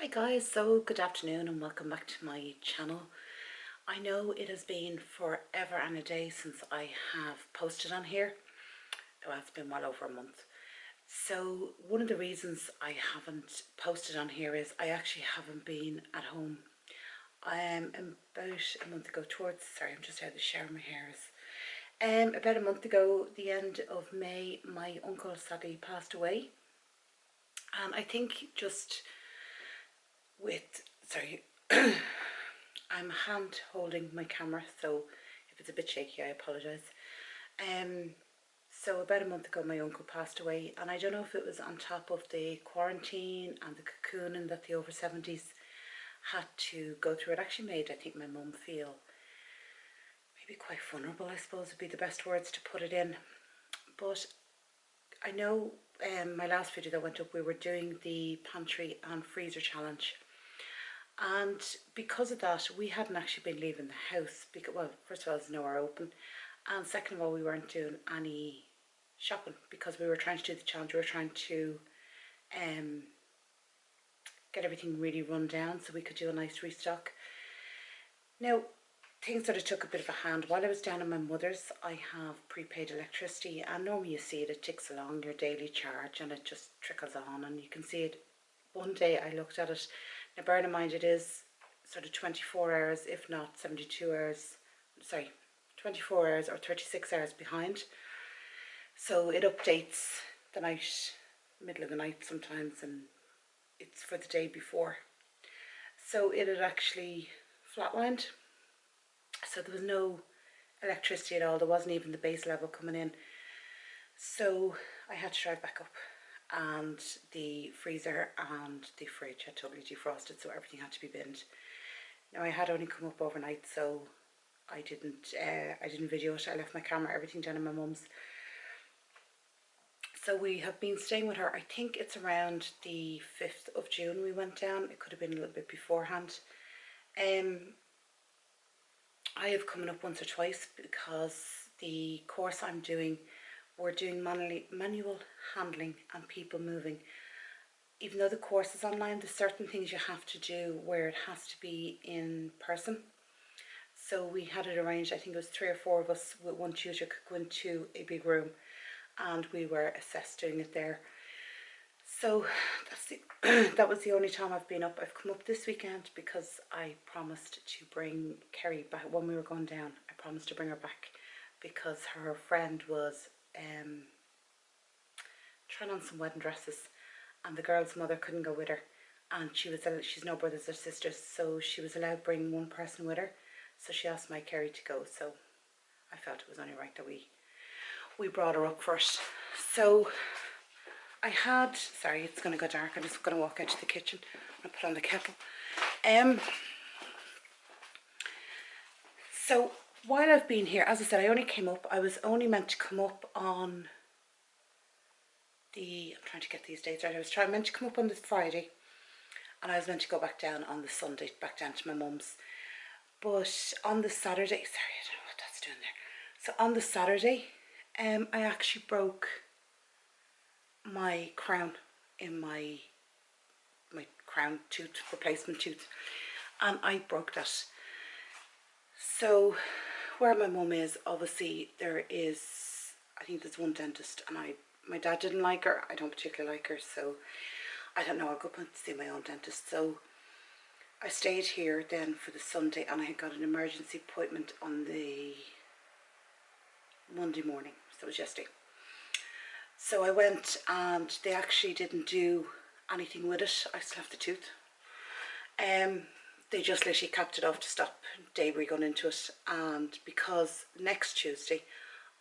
Hi guys, so good afternoon and welcome back to my channel. I know it has been forever and a day since I have posted on here. Well, it's been well over a month. So one of the reasons I haven't posted on here is I actually haven't been at home. About a month ago sorry, I'm just out of the shower, my hair is. About a month ago, the end of May, my uncle sadly passed away. And I think just sorry, I'm hand holding my camera, so if it's a bit shaky, I apologise. So about a month ago, my uncle passed away, and I don't know if it was on top of the quarantine and the cocooning that the over 70s had to go through. It actually made, I think, my mum feel maybe quite vulnerable, I suppose would be the best words to put it in. But I know my last video that went up, we were doing the pantry and freezer challenge. And because of that, we hadn't actually been leaving the house because, well, first of all, there's nowhere open, and second of all, we weren't doing any shopping because we were trying to do the challenge. We were trying to get everything really run down so we could do a nice restock. Now, things sort of took a bit of a hand. While I was down at my mother's, I have prepaid electricity, and normally you see it, it ticks along your daily charge and it just trickles on, and you can see it. One day I looked at it. Now, bearing in mind, it is sort of 24 hours, if not 72 hours, sorry, 24 hours or 36 hours behind. So it updates the night, middle of the night sometimes, and it's for the day before. So it had actually flatlined. So there was no electricity at all. There wasn't even the base level coming in. So I had to drive back up, and the freezer and the fridge had totally defrosted, so everything had to be binned. Now, I had only come up overnight, so I didn't video it. I left my camera, everything down in my mum's. So we have been staying with her. I think it's around the 5th of June we went down. It could have been a little bit beforehand. I have come up once or twice because the course I'm doing, we're doing manual handling and people moving. Even though the course is online, there's certain things you have to do where it has to be in person. So we had it arranged, I think it was 3 or 4 of us with one tutor could go into a big room, and we were assessed doing it there. So that was the only time I've been up. I've come up this weekend because I promised to bring Kerry back when we were going down. I promised to bring her back because her friend was trying on some wedding dresses, and the girl's mother couldn't go with her, and she's no brothers or sisters, so she was allowed to bring one person with her. So she asked my Kerry to go, so I felt it was only right that we brought her up first. So I had, sorry, it's going to go dark. I'm just going to walk out to the kitchen and put on the kettle. So while I've been here, as I said, I only came up. I was only meant to come up on I'm trying to get these dates right. I was meant to come up on the Friday, and I was meant to go back down on the Sunday, back down to my mum's. But on the Saturday, sorry, I don't know what that's doing there. So on the Saturday, I actually broke my crown in my crown tooth, replacement tooth, and I broke that. So where my mum is, obviously there is, I think there's one dentist, and my dad didn't like her. I don't particularly like her, so I don't know, I'll go up and see my own dentist. So I stayed here then for the Sunday, and I got an emergency appointment on the Monday morning, so it was yesterday. So I went, and they actually didn't do anything with it. I still have the tooth. They just literally capped it off to stop debris going into it, and because next Tuesday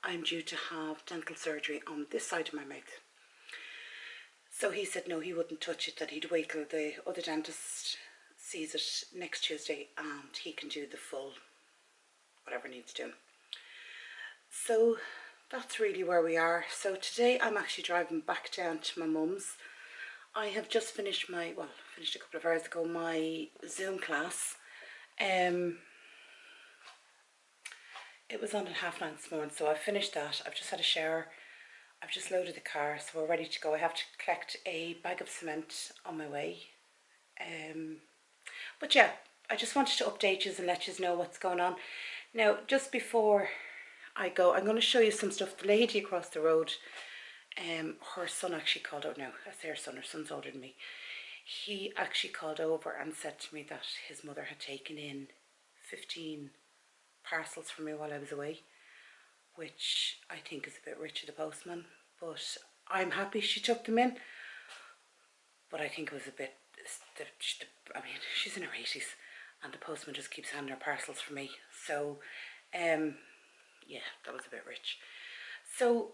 I'm due to have dental surgery on this side of my mouth. So he said no, he wouldn't touch it, that he'd wait till the other dentist sees it next Tuesday and he can do the full whatever needs doing. So that's really where we are. So today I'm actually driving back down to my mum's. I have just finished finished a couple of hours ago, my Zoom class. It was on at 9:30 this morning, so I finished that. I've just had a shower. I've just loaded the car, so we're ready to go. I have to collect a bag of cement on my way. But yeah, I just wanted to update you and let you know what's going on. Now, just before I go, I'm going to show you some stuff. The lady across the road, her son actually called out. Now, I say her son's older than me. He actually called over and said to me that his mother had taken in 15 parcels for me while I was away, which I think is a bit rich of the postman, but I'm happy she took them in. But I think it was a bit, I mean, she's in her 80s and the postman just keeps handing her parcels for me. So, yeah, that was a bit rich. So,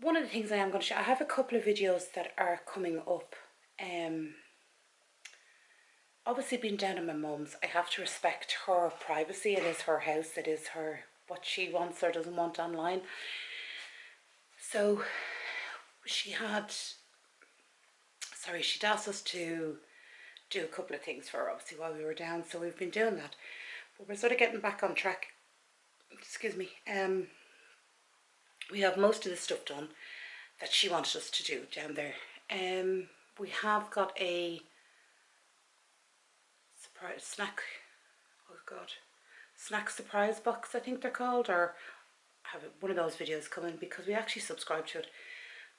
one of the things I am going to show, I have a couple of videos that are coming up. Obviously being down at my mum's, I have to respect her privacy. It is her house, it is her, what she wants or doesn't want online. So, she'd asked us to do a couple of things for her, obviously, while we were down, so we've been doing that. But we're sort of getting back on track. Excuse me. We have most of the stuff done that she wanted us to do down there. We have got a surprise snack, snack surprise box, I think they're called, or have one of those videos coming, because we actually subscribe to it,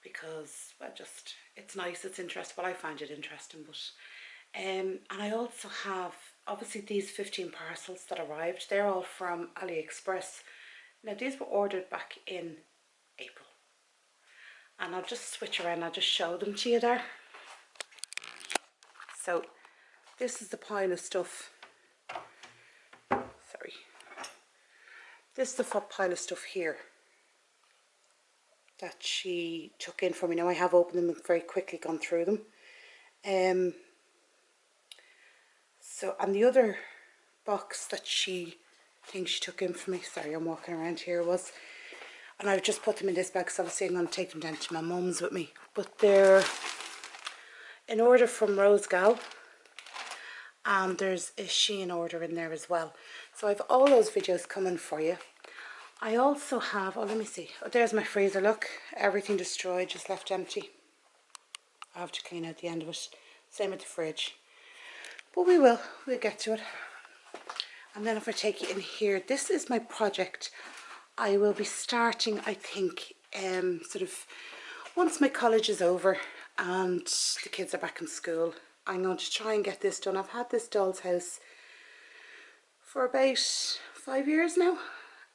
because, well, just, it's nice, it's interesting. Well, I find it interesting. But and I also have, obviously, these 15 parcels that arrived. They're all from AliExpress. Now, these were ordered back in April, and I'll just switch around, I'll just show them to you there. So this is the pile of stuff, sorry, this is the pile of stuff here that she took in for me. Now, I have opened them and very quickly gone through them. So, and the other box that she thinks she took in for me, sorry, I'm walking around here, was, and I've just put them in this bag because obviously I'm going to take them down to my mum's with me. But they're an order from Rose Gal, and there's a Shein order in there as well. So I have all those videos coming for you. I also have, oh, let me see, oh, there's my freezer, look, everything destroyed, just left empty. I have to clean out the end of it. Same with the fridge. But we'll get to it. And then if I take you in here, this is my project. I will be starting, I think, sort of, once my college is over and the kids are back in school, I'm going to try and get this done. I've had this doll's house for about 5 years now,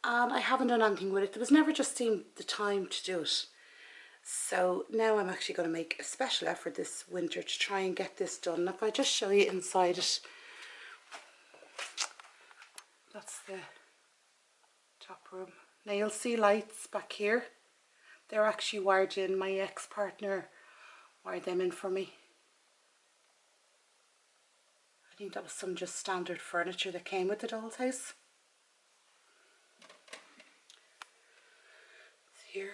and I haven't done anything with it. There was never just seemed the time to do it. So now I'm actually going to make a special effort this winter to try and get this done. If I just show you inside it, that's the top room. Now you'll see lights back here. They're actually wired in. My ex-partner wired them in for me. I think that was some just standard furniture that came with the doll's house. Here,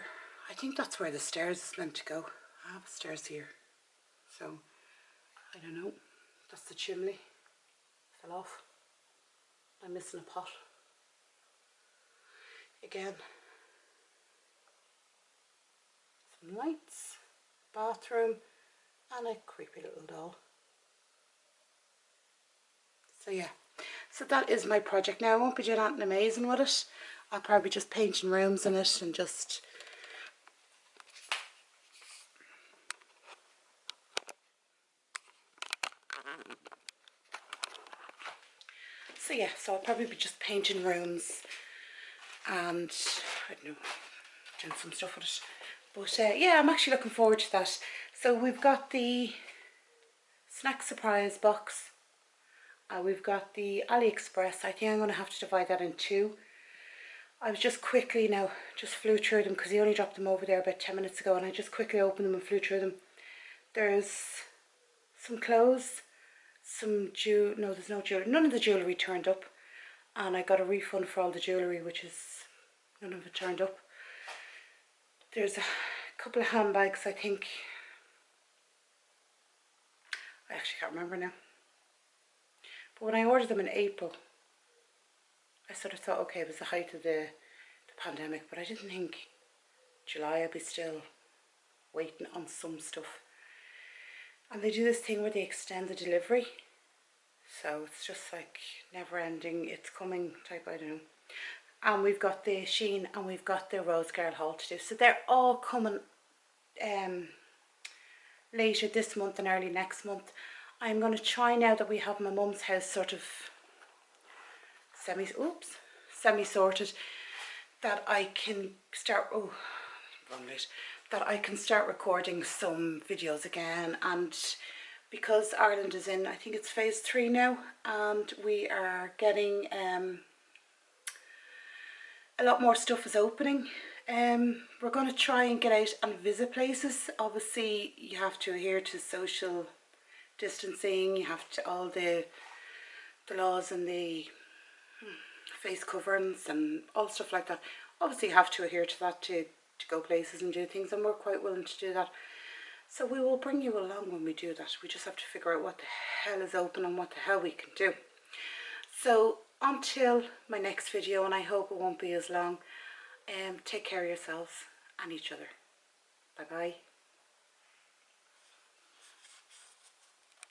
I think that's where the stairs is meant to go. I have stairs here, so I don't know. That's the chimney. Fell off. I'm missing a pot. Again, some lights, bathroom, and a creepy little doll. So yeah, so that is my project. Now I won't be doing anything amazing with it. I'll probably just painting rooms in it and just so yeah, so I'll probably be just painting rooms and I don't know, doing some stuff with it. But yeah, I'm actually looking forward to that. So we've got the snack surprise box. We've got the AliExpress. I think I'm going to have to divide that in two. I was just quickly now, just flew through them because he only dropped them over there about 10 minutes ago, and I just quickly opened them and flew through them. There's some clothes, some no, there's no jewellery. None of the jewellery turned up, and I got a refund for all the jewellery, which is, none of it turned up. There's a couple of handbags, I think. I actually can't remember now. But when I ordered them in April, I sort of thought, okay, it was the height of the pandemic, but I didn't think July I'd be still waiting on some stuff. And they do this thing where they extend the delivery. So it's just like never ending, it's coming type, I don't know. And we've got the Sheen and we've got the Rose Girl haul to do. So they're all coming later this month and early next month. I'm going to try, now that we have my mum's house sort of semi sorted, that I can start, that I can start recording some videos again. And because Ireland is in, I think it's phase 3 now, and we are getting a lot more stuff is opening. We're going to try and get out and visit places. Obviously you have to adhere to social distancing, you have to all the laws and the face coverings and all stuff like that. Obviously you have to adhere to that to go places and do things, and we're quite willing to do that. So we will bring you along when we do that. We just have to figure out what the hell is open and what the hell we can do. So until my next video, and I hope it won't be as long, take care of yourselves and each other. Bye bye.